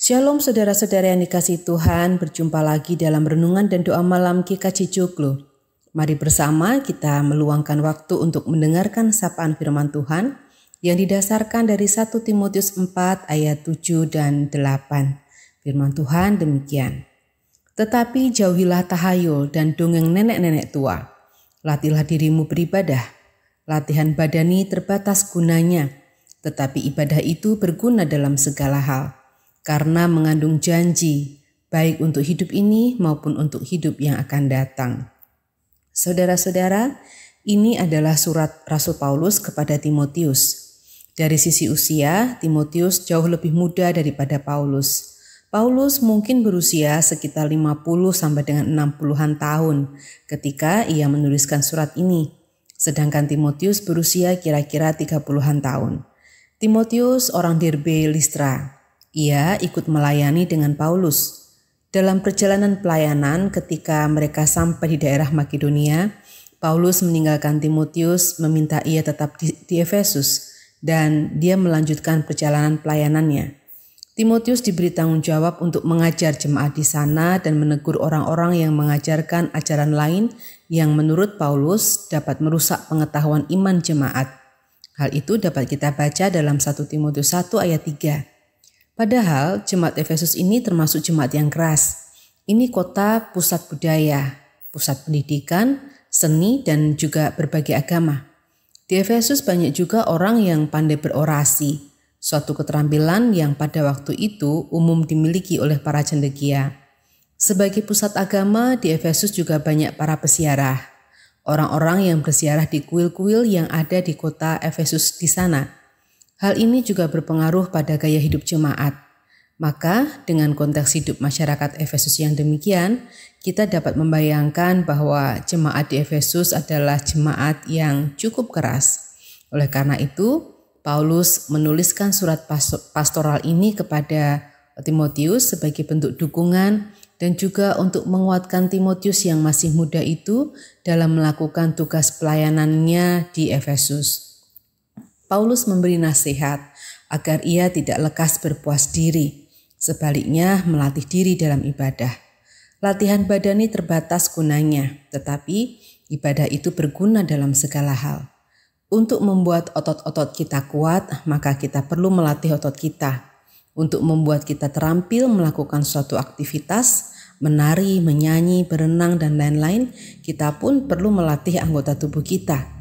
Shalom saudara-saudara yang dikasihi Tuhan, berjumpa lagi dalam renungan dan doa malam GKJ Joglo. Mari bersama kita meluangkan waktu untuk mendengarkan sapaan firman Tuhan yang didasarkan dari 1 Timotius 4 ayat 7 dan 8. Firman Tuhan demikian. Tetapi jauhilah tahayul dan dongeng nenek-nenek tua. Latihlah dirimu beribadah. Latihan badani terbatas gunanya, tetapi ibadah itu berguna dalam segala hal. Karena mengandung janji, baik untuk hidup ini maupun untuk hidup yang akan datang. Saudara-saudara, ini adalah surat Rasul Paulus kepada Timotius. Dari sisi usia, Timotius jauh lebih muda daripada Paulus. Paulus mungkin berusia sekitar 50 sampai dengan 60-an tahun ketika ia menuliskan surat ini. Sedangkan Timotius berusia kira-kira 30-an tahun. Timotius orang Derbe Listra. Ia ikut melayani dengan Paulus. Dalam perjalanan pelayanan ketika mereka sampai di daerah Makedonia, Paulus meninggalkan Timotius meminta ia tetap di Efesus dan dia melanjutkan perjalanan pelayanannya. Timotius diberi tanggung jawab untuk mengajar jemaat di sana dan menegur orang-orang yang mengajarkan ajaran lain yang menurut Paulus dapat merusak pengetahuan iman jemaat. Hal itu dapat kita baca dalam 1 Timotius 1 ayat 3. Padahal jemaat Efesus ini termasuk jemaat yang keras. Ini kota pusat budaya, pusat pendidikan, seni, dan juga berbagai agama. Di Efesus banyak juga orang yang pandai berorasi, suatu keterampilan yang pada waktu itu umum dimiliki oleh para cendekia. Sebagai pusat agama, di Efesus juga banyak para peziarah, orang-orang yang berziarah di kuil-kuil yang ada di kota Efesus di sana. Hal ini juga berpengaruh pada gaya hidup jemaat. Maka dengan konteks hidup masyarakat Efesus yang demikian, kita dapat membayangkan bahwa jemaat di Efesus adalah jemaat yang cukup keras. Oleh karena itu, Paulus menuliskan surat pastoral ini kepada Timotius sebagai bentuk dukungan dan juga untuk menguatkan Timotius yang masih muda itu dalam melakukan tugas pelayanannya di Efesus. Paulus memberi nasihat agar ia tidak lekas berpuas diri, sebaliknya melatih diri dalam ibadah. Latihan badani terbatas gunanya, tetapi ibadah itu berguna dalam segala hal. Untuk membuat otot-otot kita kuat, maka kita perlu melatih otot kita. Untuk membuat kita terampil melakukan suatu aktivitas, menari, menyanyi, berenang, dan lain-lain, kita pun perlu melatih anggota tubuh kita.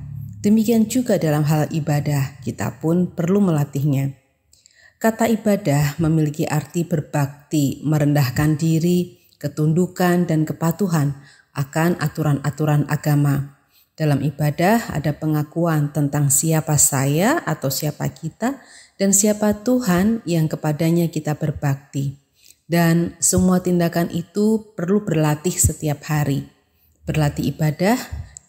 Demikian juga dalam hal ibadah, kita pun perlu melatihnya. Kata ibadah memiliki arti berbakti, merendahkan diri, ketundukan, dan kepatuhan akan aturan-aturan agama. Dalam ibadah ada pengakuan tentang siapa saya atau siapa kita, dan siapa Tuhan yang kepadanya kita berbakti. Dan semua tindakan itu perlu berlatih setiap hari. Berlatih ibadah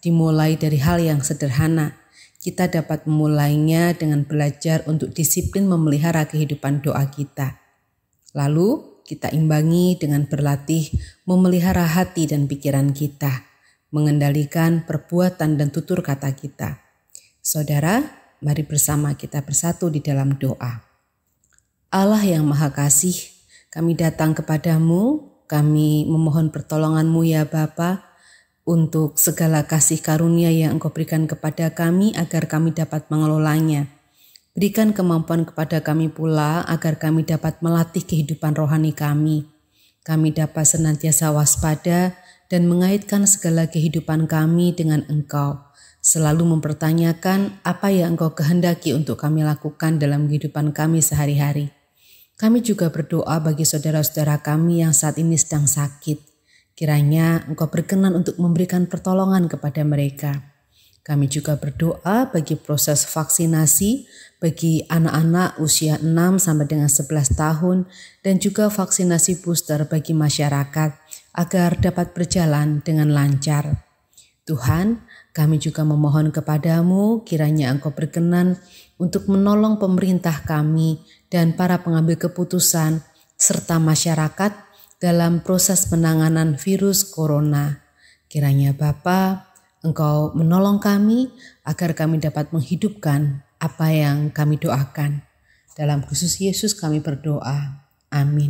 dimulai dari hal yang sederhana. Kita dapat memulainya dengan belajar untuk disiplin memelihara kehidupan doa kita. Lalu kita imbangi dengan berlatih memelihara hati dan pikiran kita, mengendalikan perbuatan dan tutur kata kita. Saudara, mari bersama kita bersatu di dalam doa. Allah yang Maha Kasih, kami datang kepadamu, kami memohon pertolongan-Mu ya Bapa, untuk segala kasih karunia yang Engkau berikan kepada kami agar kami dapat mengelolanya. Berikan kemampuan kepada kami pula agar kami dapat melatih kehidupan rohani kami. Kami dapat senantiasa waspada dan mengaitkan segala kehidupan kami dengan Engkau. Selalu mempertanyakan apa yang Engkau kehendaki untuk kami lakukan dalam kehidupan kami sehari-hari. Kami juga berdoa bagi saudara-saudara kami yang saat ini sedang sakit. Kiranya Engkau berkenan untuk memberikan pertolongan kepada mereka. Kami juga berdoa bagi proses vaksinasi bagi anak-anak usia 6 sampai dengan 11 tahun dan juga vaksinasi booster bagi masyarakat agar dapat berjalan dengan lancar. Tuhan, kami juga memohon kepadamu kiranya Engkau berkenan untuk menolong pemerintah kami dan para pengambil keputusan serta masyarakat dalam proses penanganan virus corona. Kiranya Bapa, Engkau menolong kami agar kami dapat menghidupkan apa yang kami doakan. Dalam Kristus Yesus kami berdoa. Amin.